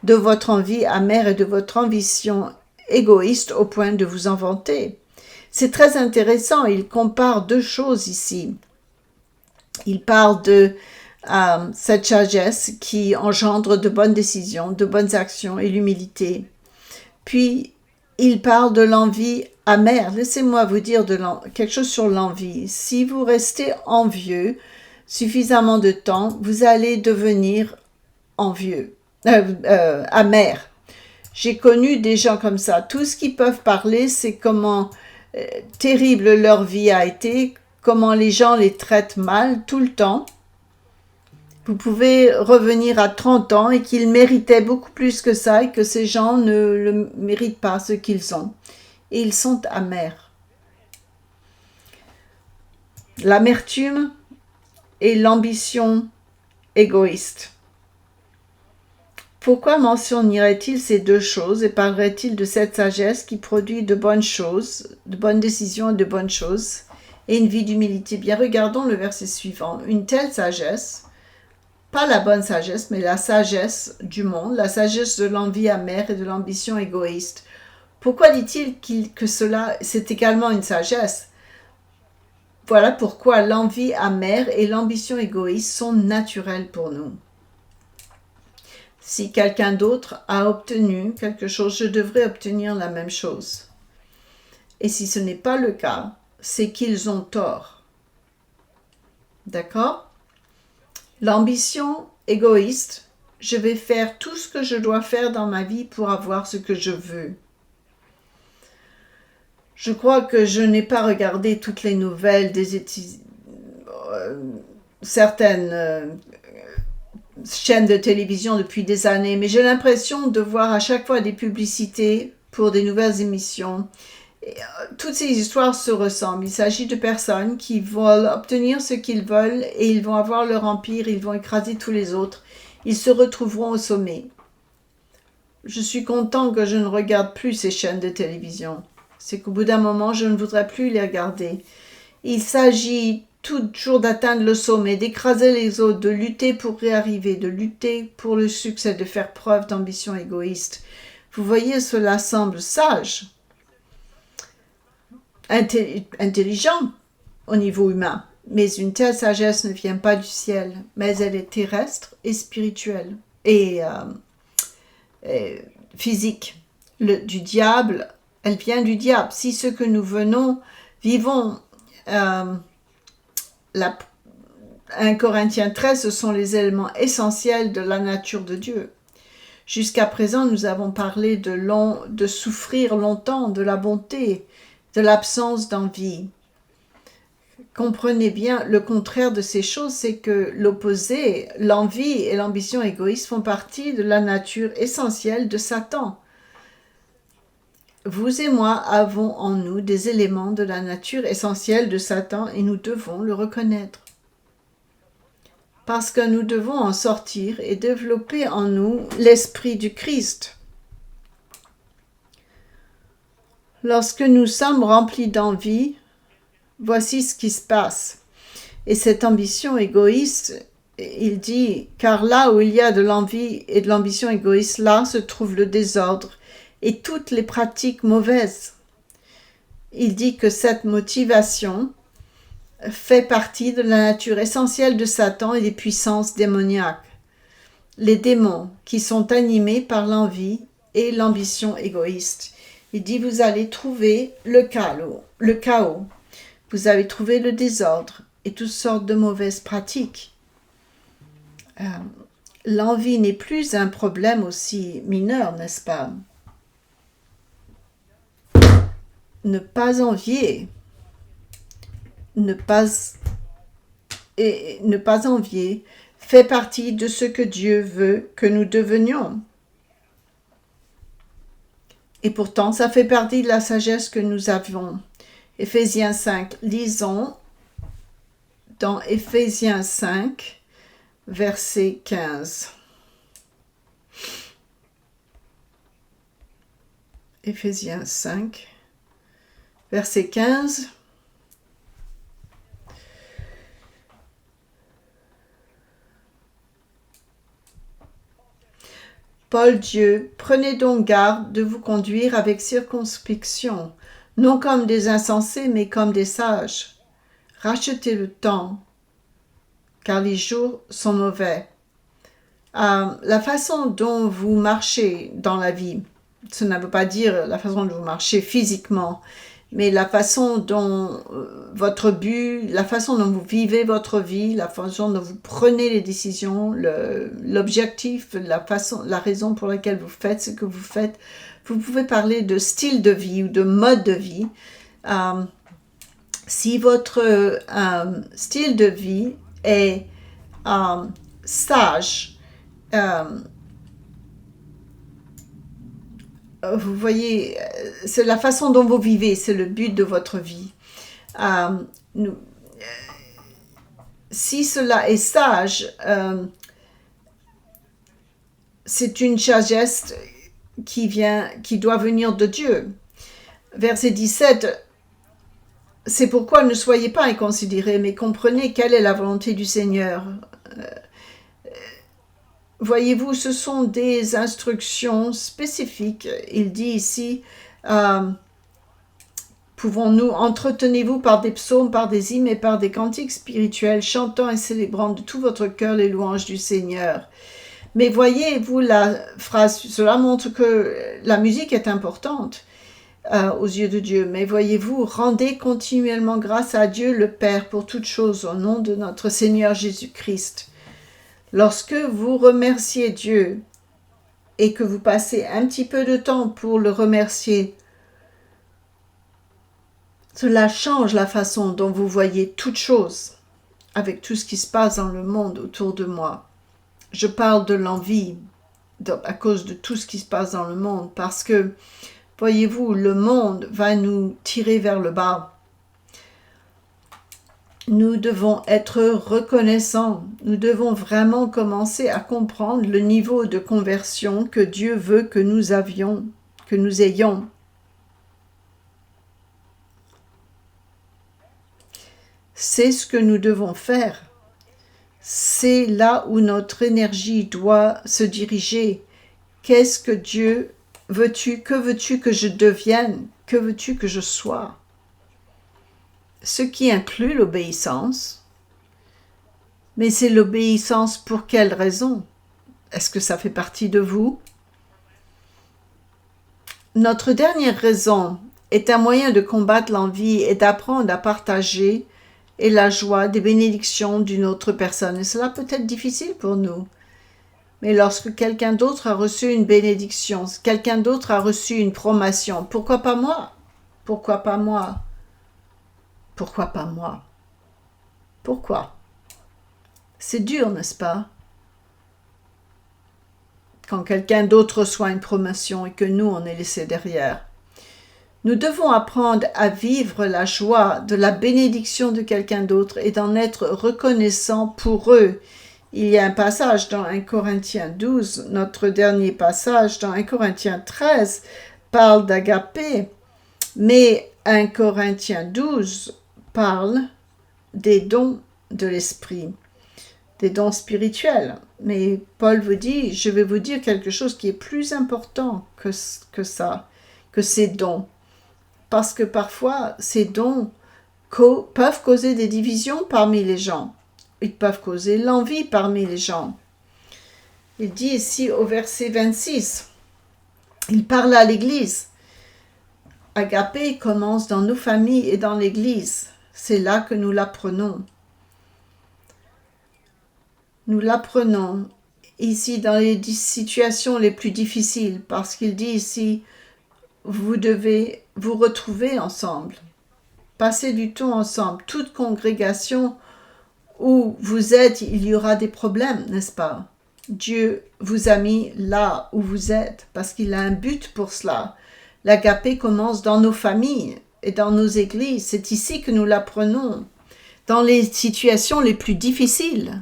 de votre envie amère et de votre ambition égoïste au point de vous en vanter. » C'est très intéressant, il compare deux choses ici. Il parle de cette sagesse qui engendre de bonnes décisions, de bonnes actions et l'humilité. Puis, il parle de l'envie amère. Laissez-moi vous dire quelque chose sur l'envie. Si vous restez envieux suffisamment de temps, vous allez devenir amer. J'ai connu des gens comme ça. Tout ce qu'ils peuvent parler, c'est comment terrible leur vie a été, comment les gens les traitent mal tout le temps. Vous pouvez revenir à 30 ans et qu'ils méritaient beaucoup plus que ça et que ces gens ne le méritent pas ce qu'ils ont. Et ils sont amers. L'amertume et l'ambition égoïste. Pourquoi mentionnerait-il ces deux choses et parlerait-il de cette sagesse qui produit de bonnes choses, de bonnes décisions et de bonnes choses, et une vie d'humilité? Bien, regardons le verset suivant. Une telle sagesse, pas la bonne sagesse, mais la sagesse du monde, la sagesse de l'envie amère et de l'ambition égoïste. Pourquoi dit-il que cela, c'est également une sagesse? Voilà pourquoi l'envie amère et l'ambition égoïste sont naturelles pour nous. Si quelqu'un d'autre a obtenu quelque chose, je devrais obtenir la même chose. Et si ce n'est pas le cas, c'est qu'ils ont tort. D'accord? L'ambition égoïste, je vais faire tout ce que je dois faire dans ma vie pour avoir ce que je veux. Je crois que je n'ai pas regardé toutes les nouvelles des certaines chaînes de télévision depuis des années, mais j'ai l'impression de voir à chaque fois des publicités pour des nouvelles émissions. Et, toutes ces histoires se ressemblent. Il s'agit de personnes qui veulent obtenir ce qu'ils veulent et ils vont avoir leur empire, ils vont écraser tous les autres. Ils se retrouveront au sommet. Je suis content que je ne regarde plus ces chaînes de télévision. C'est qu'au bout d'un moment, je ne voudrais plus les regarder. Il s'agit toujours d'atteindre le sommet, d'écraser les autres, de lutter pour y arriver, de lutter pour le succès, de faire preuve d'ambition égoïste. Vous voyez, cela semble sage, intelligent au niveau humain, mais une telle sagesse ne vient pas du ciel, mais elle est terrestre et spirituelle et physique. Du diable, elle vient du diable. Si ce que nous vivons, 1 Corinthiens 13, ce sont les éléments essentiels de la nature de Dieu. Jusqu'à présent, nous avons parlé de souffrir longtemps, de la bonté, de l'absence d'envie. Comprenez bien, le contraire de ces choses, c'est que l'opposé, l'envie et l'ambition égoïste font partie de la nature essentielle de Satan. Vous et moi avons en nous des éléments de la nature essentielle de Satan et nous devons le reconnaître. Parce que nous devons en sortir et développer en nous l'esprit du Christ. Lorsque nous sommes remplis d'envie, voici ce qui se passe. Et cette ambition égoïste, il dit, car là où il y a de l'envie et de l'ambition égoïste, là se trouve le désordre et toutes les pratiques mauvaises. Il dit que cette motivation fait partie de la nature essentielle de Satan et des puissances démoniaques. Les démons qui sont animés par l'envie et l'ambition égoïste. Il dit, vous allez trouver le chaos. Vous allez trouver le désordre et toutes sortes de mauvaises pratiques. L'envie n'est plus un problème aussi mineur, n'est-ce pas? Ne pas envier, ne pas envier fait partie de ce que Dieu veut que nous devenions. Et pourtant, ça fait partie de la sagesse que nous avons. Éphésiens 5, lisons dans Éphésiens 5, verset 15. Éphésiens 5, verset 15. Paul Dieu, prenez donc garde de vous conduire avec circonspection, non comme des insensés, mais comme des sages. Rachetez le temps, car les jours sont mauvais. La façon dont vous marchez dans la vie, ça ne veut pas dire la façon dont vous marchez physiquement, mais la façon dont votre but, la façon dont vous vivez votre vie, la façon dont vous prenez les décisions, l'objectif, la raison pour laquelle vous faites ce que vous faites. Vous pouvez parler de style de vie ou de mode de vie. Si votre style de vie est sage, vous voyez, c'est la façon dont vous vivez, c'est le but de votre vie. Si cela est sage, c'est une sagesse qui doit venir de Dieu. Verset 17, c'est pourquoi ne soyez pas inconsidérés, mais comprenez quelle est la volonté du Seigneur. Voyez-vous, ce sont des instructions spécifiques. Il dit ici, pouvons-nous, entretenez-vous par des psaumes, par des hymnes et par des cantiques spirituels, chantant et célébrant de tout votre cœur les louanges du Seigneur. Mais voyez-vous la phrase, cela montre que la musique est importante aux yeux de Dieu. Mais voyez-vous, rendez continuellement grâce à Dieu le Père pour toutes choses au nom de notre Seigneur Jésus-Christ. Lorsque vous remerciez Dieu et que vous passez un petit peu de temps pour le remercier, cela change la façon dont vous voyez toutes choses avec tout ce qui se passe dans le monde autour de moi. Je parle de l'envie à cause de tout ce qui se passe dans le monde parce que, voyez-vous, le monde va nous tirer vers le bas. Nous devons être reconnaissants. Nous devons vraiment commencer à comprendre le niveau de conversion que Dieu veut que nous ayons. C'est ce que nous devons faire. C'est là où notre énergie doit se diriger. Qu'est-ce que Dieu veux-tu? Que veux-tu que je devienne? Que veux-tu que je sois? Ce qui inclut l'obéissance. Mais c'est l'obéissance pour quelle raison? Est-ce que ça fait partie de vous? Notre dernière raison est un moyen de combattre l'envie et d'apprendre à partager et la joie des bénédictions d'une autre personne. Et cela peut être difficile pour nous. Mais lorsque quelqu'un d'autre a reçu une bénédiction, quelqu'un d'autre a reçu une promotion, pourquoi pas moi? Pourquoi pas moi? Pourquoi pas moi? Pourquoi? C'est dur, n'est-ce pas? Quand quelqu'un d'autre reçoit une promotion et que nous, on est laissés derrière. Nous devons apprendre à vivre la joie de la bénédiction de quelqu'un d'autre et d'en être reconnaissant pour eux. Il y a un passage dans 1 Corinthiens 12, notre dernier passage dans 1 Corinthiens 13 parle d'agapé, mais 1 Corinthiens 12 parle des dons de l'esprit, des dons spirituels. Mais Paul vous dit, je vais vous dire quelque chose qui est plus important que ça, que ces dons. Parce que parfois, ces dons peuvent causer des divisions parmi les gens. Ils peuvent causer l'envie parmi les gens. Il dit ici au verset 26, il parle à l'Église. Agapé commence dans nos familles et dans l'Église. C'est là que nous l'apprenons. Nous l'apprenons ici dans les situations les plus difficiles, parce qu'il dit ici, vous devez vous retrouver ensemble, passer du temps ensemble. Toute congrégation où vous êtes, il y aura des problèmes, n'est-ce pas? Dieu vous a mis là où vous êtes, parce qu'il a un but pour cela. L'agapé commence dans nos familles et dans nos églises. C'est ici que nous l'apprenons, dans les situations les plus difficiles.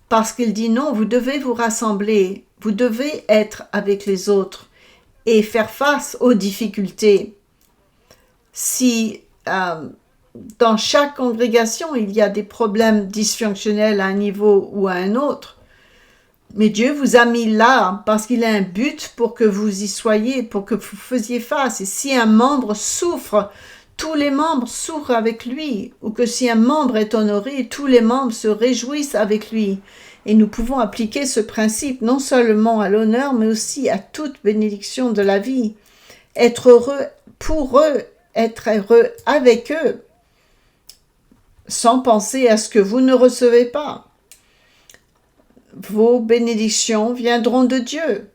Parce qu'il dit non, vous devez vous rassembler, vous devez être avec les autres et faire face aux difficultés. Si dans chaque congrégation, il y a des problèmes dysfonctionnels à un niveau ou à un autre, mais Dieu vous a mis là parce qu'il a un but pour que vous y soyez, pour que vous faisiez face. Et si un membre souffre, tous les membres souffrent avec lui, ou que si un membre est honoré, tous les membres se réjouissent avec lui. Et nous pouvons appliquer ce principe non seulement à l'honneur, mais aussi à toute bénédiction de la vie. Être heureux pour eux, être heureux avec eux, sans penser à ce que vous ne recevez pas. Vos bénédictions viendront de Dieu.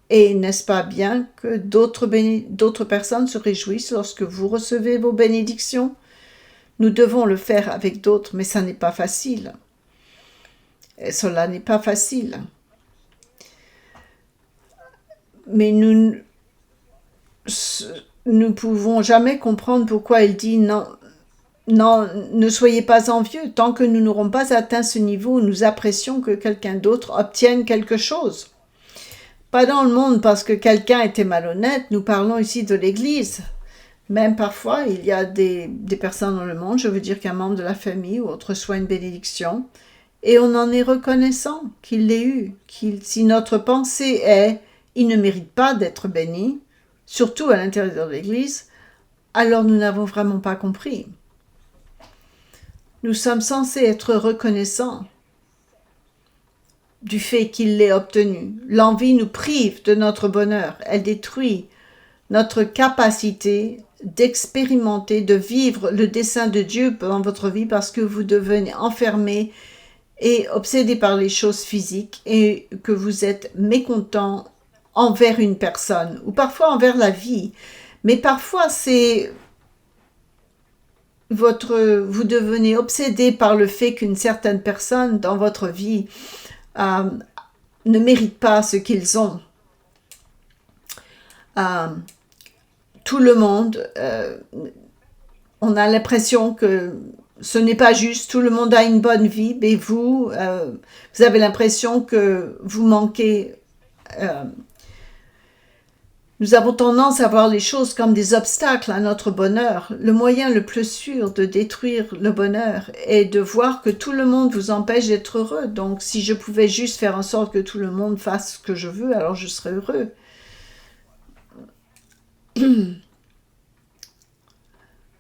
Et n'est-ce pas bien que d'autres personnes se réjouissent lorsque vous recevez vos bénédictions? Nous devons le faire avec d'autres, mais ça n'est pas facile. Et cela n'est pas facile. Mais nous ne pouvons jamais comprendre pourquoi il dit non. Non, ne soyez pas envieux. Tant que nous n'aurons pas atteint ce niveau, nous apprécions que quelqu'un d'autre obtienne quelque chose. Pas dans le monde parce que quelqu'un était malhonnête, nous parlons ici de l'Église. Même parfois, il y a des personnes dans le monde, je veux dire qu'un membre de la famille ou autre reçoit une bénédiction, et on en est reconnaissant qu'il l'ait eu. Si notre pensée est « il ne mérite pas d'être béni », surtout à l'intérieur de l'Église, alors nous n'avons vraiment pas compris. Nous sommes censés être reconnaissants. du fait qu'il l'ait obtenu. L'envie nous prive de notre bonheur. Elle détruit notre capacité d'expérimenter, de vivre le dessein de Dieu dans votre vie parce que vous devenez enfermé et obsédé par les choses physiques et que vous êtes mécontent envers une personne ou parfois envers la vie. Mais parfois c'est vous devenez obsédé par le fait qu'une certaine personne dans votre vie ne mérite pas ce qu'ils ont. Tout le monde, on a l'impression que ce n'est pas juste, tout le monde a une bonne vie, mais vous avez l'impression que vous manquez. Nous avons tendance à voir les choses comme des obstacles à notre bonheur. Le moyen le plus sûr de détruire le bonheur est de voir que tout le monde vous empêche d'être heureux. Donc, si je pouvais juste faire en sorte que tout le monde fasse ce que je veux, alors je serais heureux.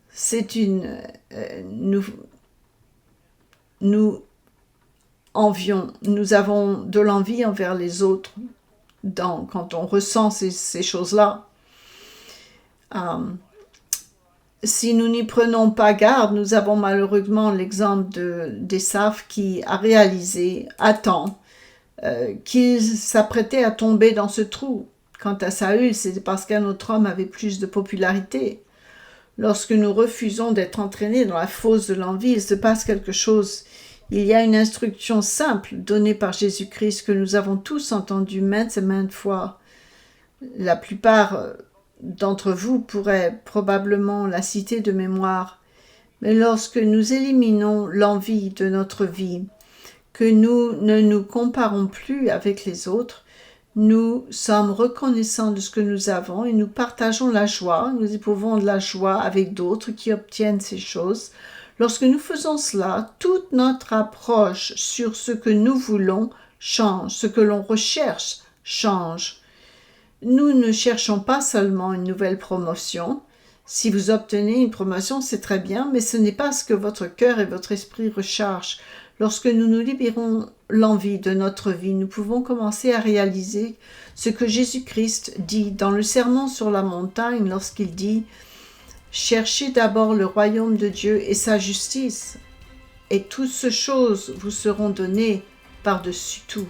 C'est une... nous envions, nous avons de l'envie envers les autres. Quand on ressent ces choses-là, si nous n'y prenons pas garde, nous avons malheureusement l'exemple d'Ésav qui a réalisé à temps qu'il s'apprêtait à tomber dans ce trou. Quant à Saül, c'était parce qu'un autre homme avait plus de popularité. Lorsque nous refusons d'être entraînés dans la fosse de l'envie, il se passe quelque chose. Il y a une instruction simple donnée par Jésus-Christ que nous avons tous entendue maintes et maintes fois. La plupart d'entre vous pourraient probablement la citer de mémoire. Mais lorsque nous éliminons l'envie de notre vie, que nous ne nous comparons plus avec les autres, nous sommes reconnaissants de ce que nous avons et nous partageons la joie, nous éprouvons de la joie avec d'autres qui obtiennent ces choses. Lorsque nous faisons cela, toute notre approche sur ce que nous voulons change, ce que l'on recherche change. Nous ne cherchons pas seulement une nouvelle promotion. Si vous obtenez une promotion, c'est très bien, mais ce n'est pas ce que votre cœur et votre esprit recherchent. Lorsque nous nous libérons l'envie de notre vie, nous pouvons commencer à réaliser ce que Jésus-Christ dit dans le Sermon sur la montagne lorsqu'il dit « Cherchez d'abord le royaume de Dieu et sa justice, et toutes ces choses vous seront données par-dessus tout. »